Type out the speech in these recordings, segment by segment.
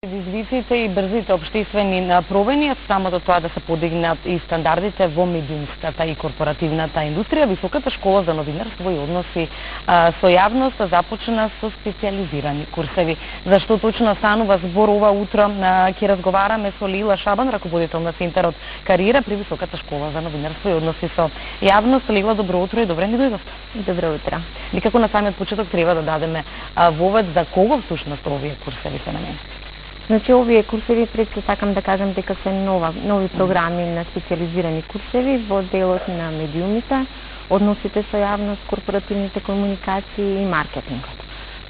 Предизвиците и брзите општествени промени, самото тоа да се подигнат и стандардите во медиумската и корпоративната индустрија, Високата школа за новинарство и односи со јавност започна со специјализирани курсеви. Зашто точно станува збор ова утро, ќе разговараме со Лила Шабан, раководител на Центарот Кариера при Високата школа за новинарство и односи со јавност. Лила, добро утро и добре ни дојдовте. Добро утро. Никако на самиот почеток треба да дадеме вовед за кого всушност овие курсеви се наменети. Значи, овие курсеви, пред се сакам да кажам дека се нови програми на специјализирани курсеви во делот на медиумите, односите со јавност, корпоративните комуникации и маркетингот.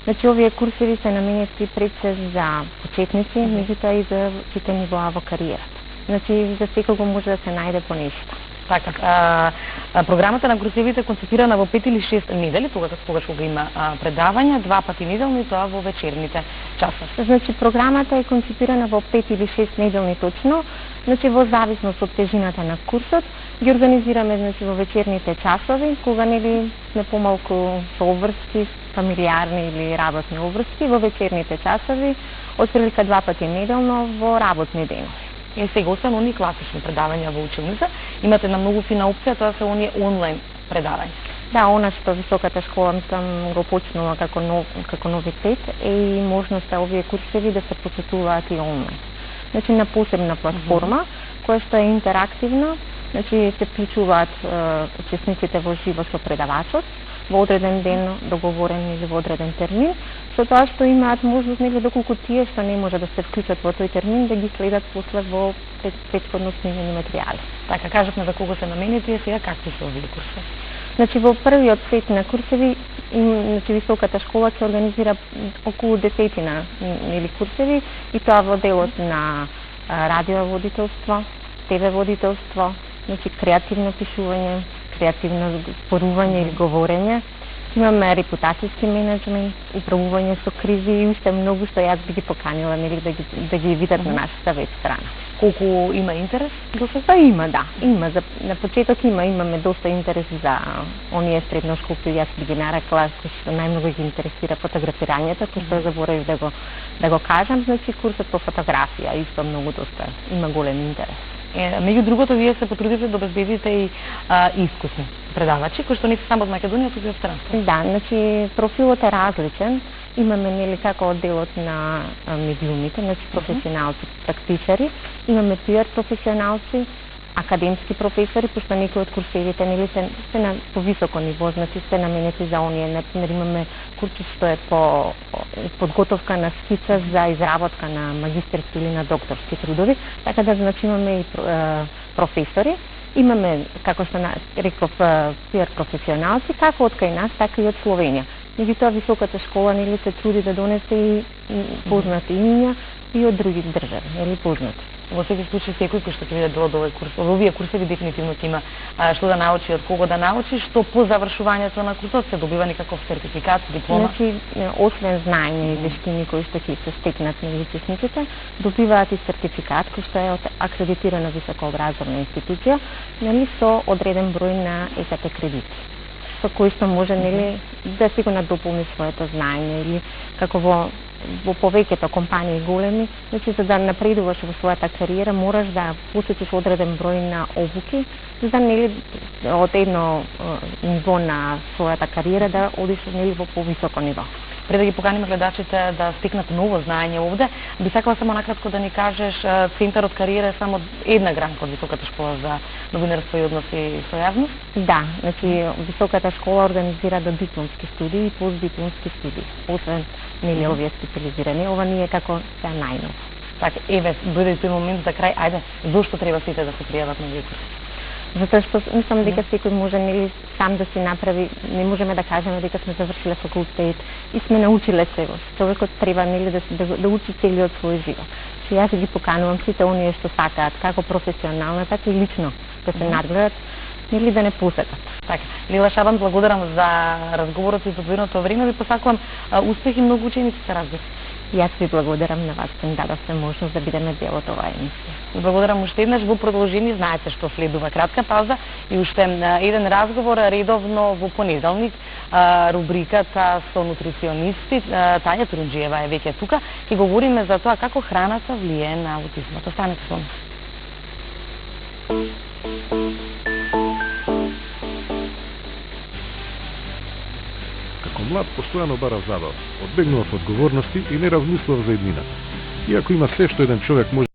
Значи, овие курсеви се наменети пред се за почетници, меѓутоа и за сите нивоа во кариерата. Значи, за секого може да се најде по нешто. Така, програмата на курсевите е концепирана во 5 или 6 недели, тогаш кога има предавања, 2 пати неделно и тоа во вечерните часови. Значи, програмата е концепирана во 5 или 6 неделни точно, значи во зависност од тежината на курсот, ги организираме значи во вечерните часови, кога нели сме помалку со обврски, фамилиарни или работни обврски, во вечерните часови, отприлика 2 пати неделно во работни денови. И сега освен оние класични предавања во училница, имате една многу фина опција, тоа се оние онлайн предавања. Да, она што Високата школа го почнува како новитет е и можноста овие курсеви да се посетуваат и онлайн. Значи на посебна платформа, која што е интерактивна, значи се вклучуваат учесниците во живо со предавачот, во одреден ден договорен или во одреден термин, со тоа што имаат можност нели доколку тие што не може да се вклучат во тој термин да ги следат после во претходно снимени материјали. Така, кажавме за кого се наменети, а сега какви се овие курсеви? Значи во првиот сет на курсеви, значи Високата школа ќе организира околу 10 нели курсеви и тоа во делот на радиоводителство, ТВ водителство, значи креативно пишување, креативно зборување или говорење. Имаме репутацијски менеджмент, управување со кризи и уште многу што јас би ги поканила нели да ги видат на нашата веб страна. Колку има интерес? До сега има, да. Има на почеток имаме доста интерес за оние средношколци, јас би ги нарекла кои што најмногу ги интересира фотографирањето, кој што заборавив да го кажам, значи курсот по фотографија исто многу доста има голем интерес. Меѓу другото, вие се потрудите да обезбедите и искусни предавачи, кои што не се само од Македонија, туку и од странство. Да, значи профилот е различен. Имаме нели како делот на медиумите, значи професионалци, практичари, имаме пиар професионалци, академски професори, пошто некои од курсевите нели се на повисоко ниво, значи се наменети за оние, например имаме курс што е по подготовка на скица за изработка на магистерски или на докторски трудови, така да значи имаме и професори, имаме како што реков пиар професионалци, како од кај нас, така и од Словенија. Меѓутоа Високата школа нели се труди да донесе и познати имиња и од други држави, нели познати. Во секој случај секој кој што ќе биде дел од овој курс, од овие курсеви дефинитивно ќе има што да научи, од кого да научи, што по завршувањето на курсот се добива некаков сертификат, диплома. Значи, освен знаење и вештини кои што ќе се стекнат на учесниците, добиваат и сертификат кој што е од акредитирана високообразовна институција, нели со одреден број на ЕКТ кредити, со кои што може нели да си го надополни своето знаење или како во повеќето компании големи, значи за да напредуваш во својата кариера мораш да посетиш одреден број на обуки, за да нели од едно ниво на својата кариера да одиш нели во повисоко ниво. Пред да ги поканиме гледачите да стекнат ново знаење овде, би сакала само накратко да ни кажеш, Центарот Кариера е само една гранка од Високата школа за новинарство и односи со јавност? Да, значи Високата школа организира додипломски студии и постдипломски студии, освен нели овие специализирани, ова ни е како се најново. Така, еве, дојде тој момент за крај, ајде, зошто треба сите да се пријават на овие курси? Затоа што мислам дека секој може нели сам да си направи, не можеме да кажеме дека сме завршиле факултет и сме научиле сего. Човекот треба нели да учи целиот свој живот. Че јас ги поканувам сите оние што сакаат како професионално, така и лично да се надгледат, нели да не посетат. Така, Лила Шабан, благодарам за разговорот и за одвоеното време. Ви посакувам успех и многу ученици се разбира. Јас ви благодарам на вас, што ми дадовте можност да бидеме дел од оваа емисија. Благодарам уште еднаш. Во продолжение знаете што следува кратка пауза и уште еден разговор редовно во понеделник, рубриката со нутриционисти. Тања Турунџиева е веќе тука и говориме за тоа како храната влијае на аутизмот. Останете со нас. Како млад постојано барав забава, одбегнував одговорности и не размислував за иднината. Иако има се што еден човек може